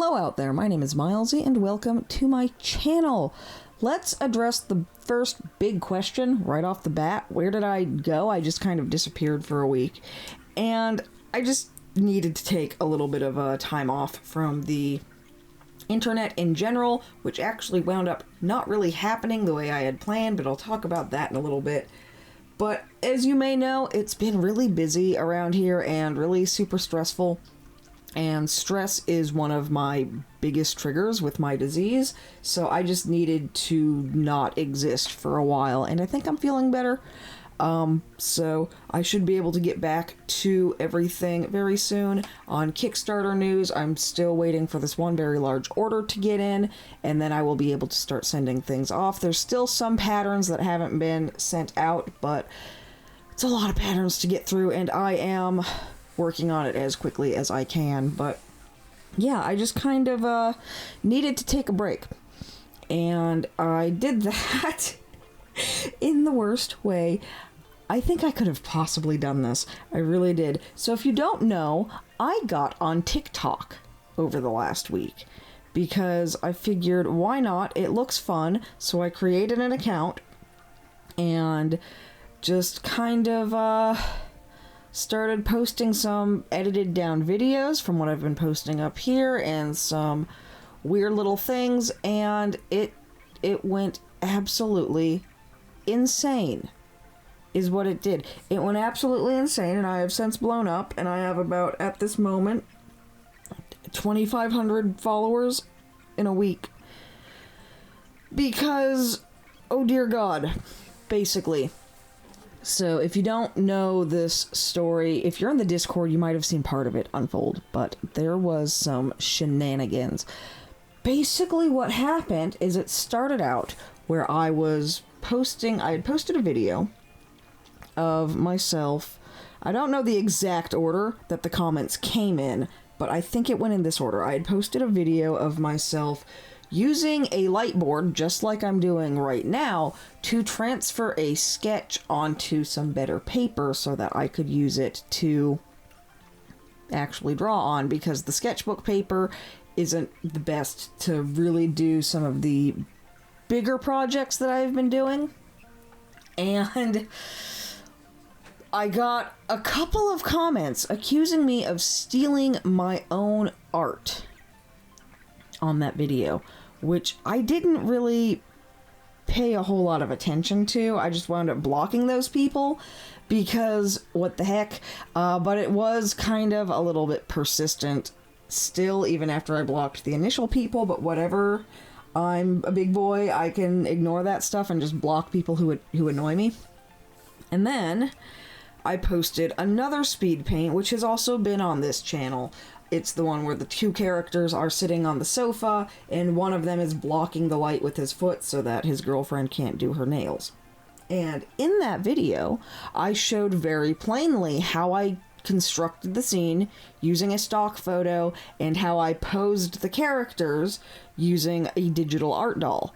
Hello out there, my name is Milesy and welcome to my channel. Let's address the first big question right off the bat. Where did I go? I just kind of disappeared for a week. And I just needed to take a little bit of time off from the internet in general, which actually wound up not really happening the way I had planned, but I'll talk about that in a little bit. But as you may know, it's been really busy around here and really super stressful. And stress is one of my biggest triggers with my disease, so I just needed to not exist for a while, and I think I'm feeling better. So I should be able to get back to everything very soon. On Kickstarter news, I'm still waiting for this one very large order to get in, and then I will be able to start sending things off. There's still some patterns that haven't been sent out, but it's a lot of patterns to get through, and I am working on it as quickly as I can. But yeah, I just kind of needed to take a break, and I did that in the worst way I think I could have possibly done this. I really did. So if you don't know, I got on TikTok over the last week because I figured, why not? It looks fun. So I created an account and just kind of started posting some edited down videos from what I've been posting up here and some weird little things, and it went absolutely insane is what it did. It went absolutely insane, and I have since blown up, and I have about, at this moment, 2,500 followers in a week. Because, oh dear God, basically. So if you don't know this story, if you're in the Discord, you might have seen part of it unfold, but there was some shenanigans. Basically what happened is it started out where I had posted a video of myself. I don't know the exact order that the comments came in, but I think it went in this order. I had posted a video of myself using a light board, just like I'm doing right now, to transfer a sketch onto some better paper so that I could use it to actually draw on, because the sketchbook paper isn't the best to really do some of the bigger projects that I've been doing. And I got a couple of comments accusing me of stealing my own art on that video, which I didn't really pay a whole lot of attention to. I just wound up blocking those people because what the heck, but it was kind of a little bit persistent still, even after I blocked the initial people, but whatever. I'm a big boy, I can ignore that stuff and just block people who annoy me. And then I posted another speed paint, which has also been on this channel. It's the one where the two characters are sitting on the sofa, and one of them is blocking the light with his foot so that his girlfriend can't do her nails. And in that video, I showed very plainly how I constructed the scene using a stock photo and how I posed the characters using a digital art doll,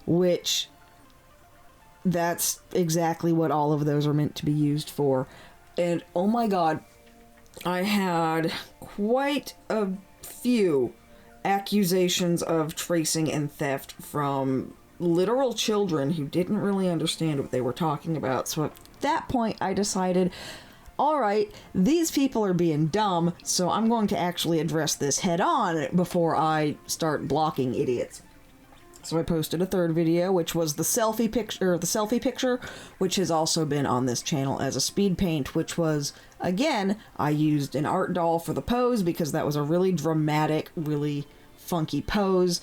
which that's exactly what all of those are meant to be used for. And oh my God, I had quite a few accusations of tracing and theft from literal children who didn't really understand what they were talking about. So at that point, I decided, alright, these people are being dumb, so I'm going to actually address this head on before I start blocking idiots. So I posted a third video, which was the selfie picture, which has also been on this channel as a speed paint, which was, again, I used an art doll for the pose because that was a really dramatic, really funky pose,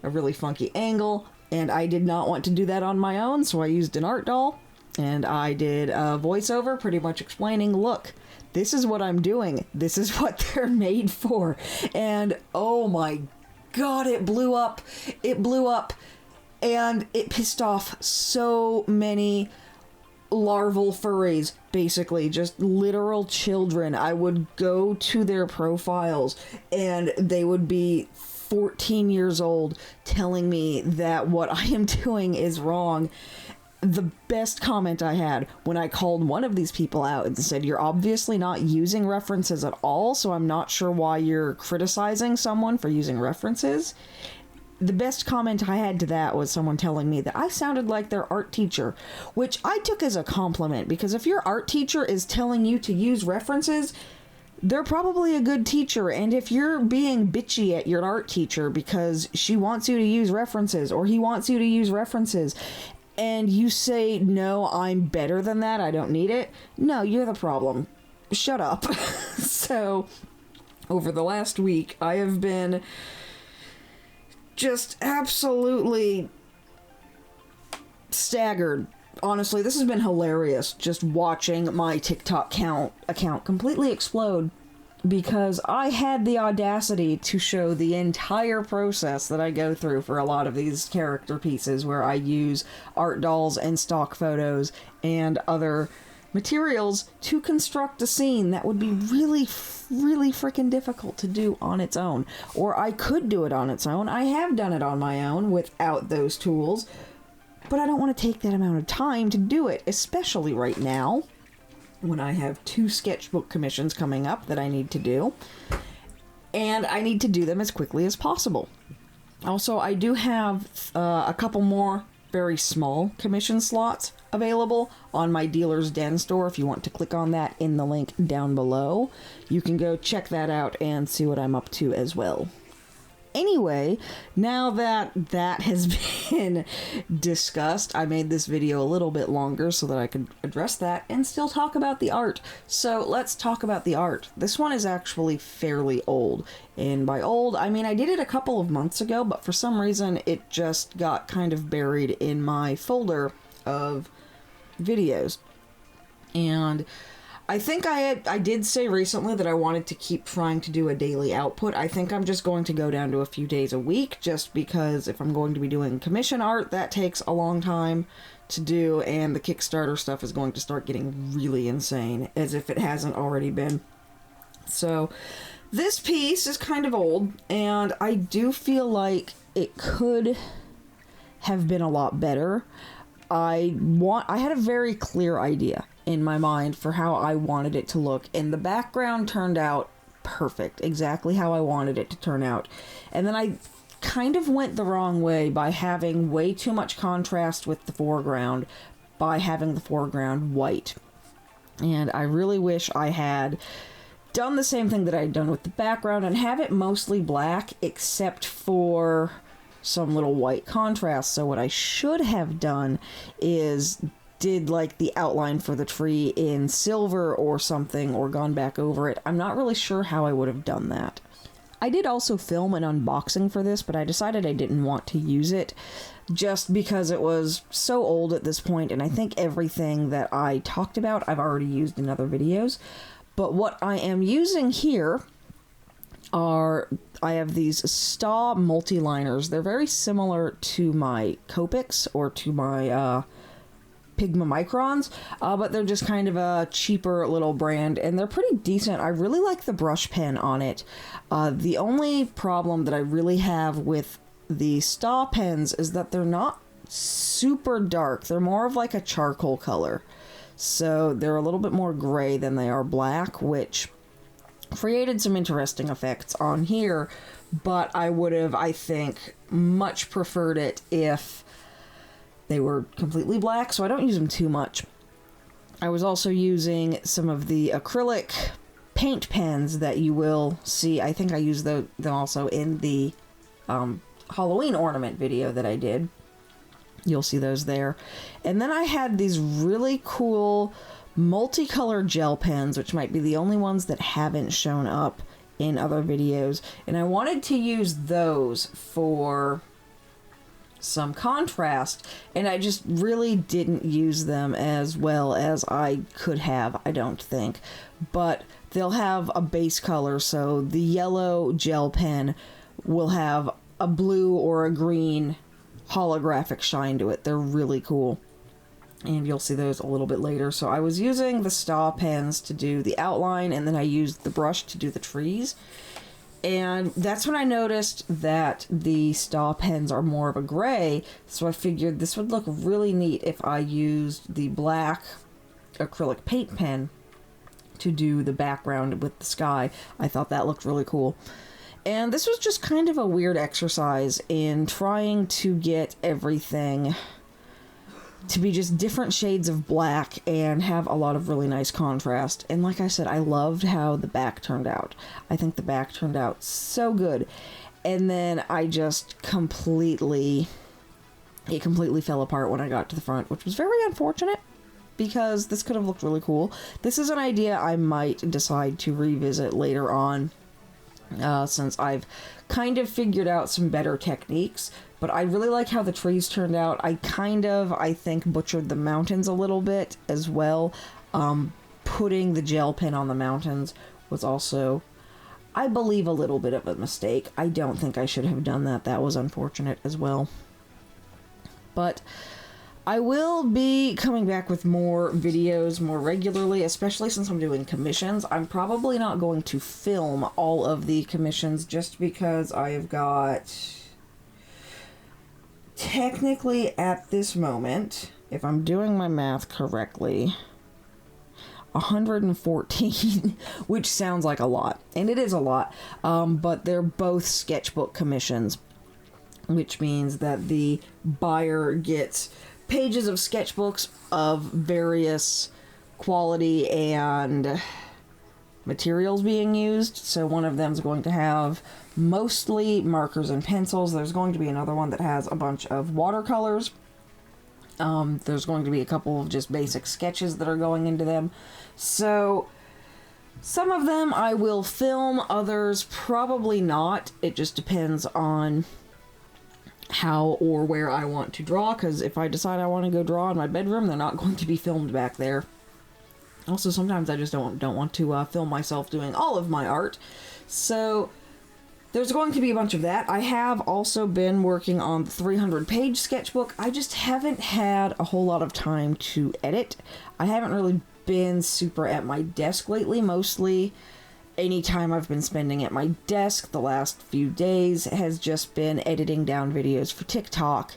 a really funky angle, and I did not want to do that on my own, so I used an art doll, and I did a voiceover pretty much explaining, look, this is what I'm doing, this is what they're made for, and oh my God, it blew up, and it pissed off so many larval furries, basically, just literal children. I would go to their profiles, and they would be 14 years old telling me that what I am doing is wrong. the best comment I had when I called one of these people out and said, you're obviously not using references at all, so I'm not sure why you're criticizing someone for using references. The best comment I had to that was someone telling me that I sounded like their art teacher, which I took as a compliment, because if your art teacher is telling you to use references, they're probably a good teacher. And if you're being bitchy at your art teacher because she wants you to use references, or he wants you to use references, and you say, no, I'm better than that, I don't need it, no, you're the problem. Shut up. So, over the last week, I have been just absolutely staggered. Honestly, this has been hilarious, just watching my TikTok account completely explode, because I had the audacity to show the entire process that I go through for a lot of these character pieces, where I use art dolls and stock photos and other materials to construct a scene that would be really freaking difficult to do on its own. Or I could do it on its own. I have done it on my own without those tools, but I don't want to take that amount of time to do it, especially right now, when I have 2 sketchbook commissions coming up that I need to do, and I need to do them as quickly as possible. Also, I do have a couple more very small commission slots available on my Dealer's Den store. If you want to click on that in the link down below, you can go check that out and see what I'm up to as well. Anyway, now that that has been discussed, I made this video a little bit longer so that I could address that and still talk about the art. So let's talk about the art. This one is actually fairly old. And by old, I mean I did it a couple of months ago, but for some reason it just got kind of buried in my folder of videos. And I think I did say recently that I wanted to keep trying to do a daily output. I think I'm just going to go down to a few days a week, just because if I'm going to be doing commission art, that takes a long time to do, and the Kickstarter stuff is going to start getting really insane, as if it hasn't already been. So, this piece is kind of old, and I do feel like it could have been a lot better. I had a very clear idea in my mind for how I wanted it to look, and the background turned out perfect, exactly how I wanted it to turn out. And then I kind of went the wrong way by having way too much contrast with the foreground, by having the foreground white. And I really wish I had done the same thing that I'd done with the background and have it mostly black except for some little white contrast. So what I should have done is did like the outline for the tree in silver or something, or gone back over it. I'm not really sure how I would have done that. I did also film an unboxing for this, but I decided I didn't want to use it just because it was so old at this point, and I think everything that I talked about I've already used in other videos. But what I am using here are, I have these Staw Multiliners. They're very similar to my Copics or to my Pigma Microns, but they're just kind of a cheaper little brand, and they're pretty decent. I really like the brush pen on it. The only problem that I really have with the Staw pens is that they're not super dark. They're more of like a charcoal color. So they're a little bit more gray than they are black, which created some interesting effects on here, but I would have, I think, much preferred it if they were completely black, so I don't use them too much. I was also using some of the acrylic paint pens that you will see. I think I used them also in the Halloween ornament video that I did. You'll see those there. And then I had these really cool multicolored gel pens, which might be the only ones that haven't shown up in other videos. And I wanted to use those for some contrast, and I just really didn't use them as well as I could have, I don't think. But they'll have a base color, so the yellow gel pen will have a blue or a green holographic shine to it. They're really cool, and you'll see those a little bit later. So I was using the Staw pens to do the outline, and then I used the brush to do the trees. And that's when I noticed that the stop pens are more of a gray, so I figured this would look really neat if I used the black acrylic paint pen to do the background with the sky. I thought that looked really cool. And this was just kind of a weird exercise in trying to get everything to be just different shades of black and have a lot of really nice contrast. And like I said, I loved how the back turned out. I think the back turned out so good. And then I just it completely fell apart when I got to the front, which was very unfortunate because this could have looked really cool. This is an idea I might decide to revisit later on, since I've kind of figured out some better techniques. But I really like how the trees turned out. I think, butchered the mountains a little bit as well. Putting the gel pen on the mountains was also, I believe, a little bit of a mistake. I don't think I should have done that. That was unfortunate as well. But I will be coming back with more videos more regularly, especially since I'm doing commissions. I'm probably not going to film all of the commissions just because I have got, technically at this moment, if I'm doing my math correctly, 114, which sounds like a lot, and it is a lot, but they're both sketchbook commissions, which means that the buyer gets pages of sketchbooks of various quality and materials being used. So one of them is going to have mostly markers and pencils. There's going to be another one that has a bunch of watercolors. There's going to be a couple of just basic sketches that are going into them. So some of them I will film, others probably not. It just depends on how or where I want to draw, because if I decide I want to go draw in my bedroom, they're not going to be filmed back there. Also, sometimes I just don't want to film myself doing all of my art. So there's going to be a bunch of that. I have also been working on the 300-page sketchbook. I just haven't had a whole lot of time to edit. I haven't really been super at my desk lately. Mostly any time I've been spending at my desk the last few days has just been editing down videos for TikTok.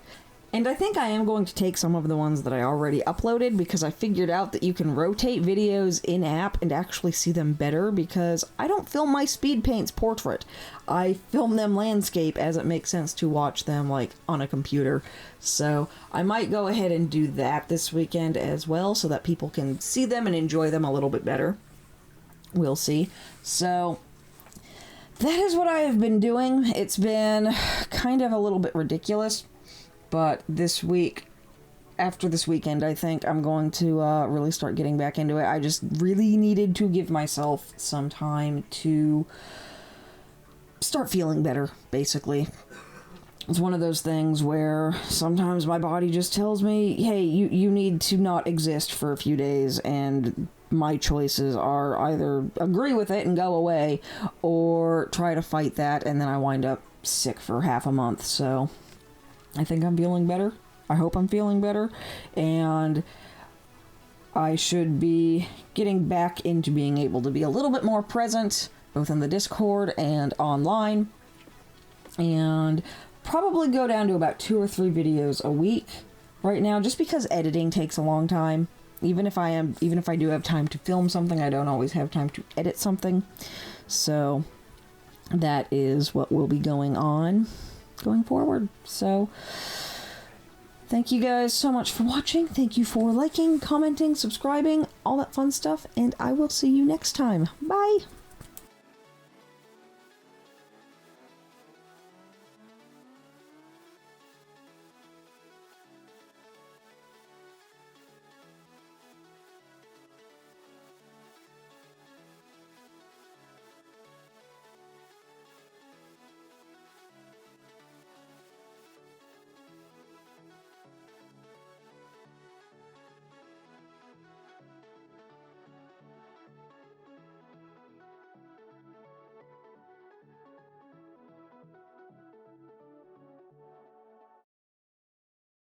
And I think I am going to take some of the ones that I already uploaded, because I figured out that you can rotate videos in-app and actually see them better, because I don't film my speed paints portrait. I film them landscape as it makes sense to watch them like on a computer. So I might go ahead and do that this weekend as well, so that people can see them and enjoy them a little bit better. We'll see. So that is what I have been doing. It's been kind of a little bit ridiculous, but this week, after this weekend, I think I'm going to really start getting back into it. I just really needed to give myself some time to start feeling better, basically. It's one of those things where sometimes my body just tells me, hey, you need to not exist for a few days, and my choices are either agree with it and go away, or try to fight that, and then I wind up sick for half a month. So I think I'm feeling better. I hope I'm feeling better, and I should be getting back into being able to be a little bit more present, both in the Discord and online, and probably go down to about 2 or 3 videos a week right now, just because editing takes a long time. Even if I do have time to film something, I don't always have time to edit something. So that is what will be going on going forward. So thank you guys so much for watching. Thank you for liking, commenting, subscribing, all that fun stuff, and I will see you next time. Bye!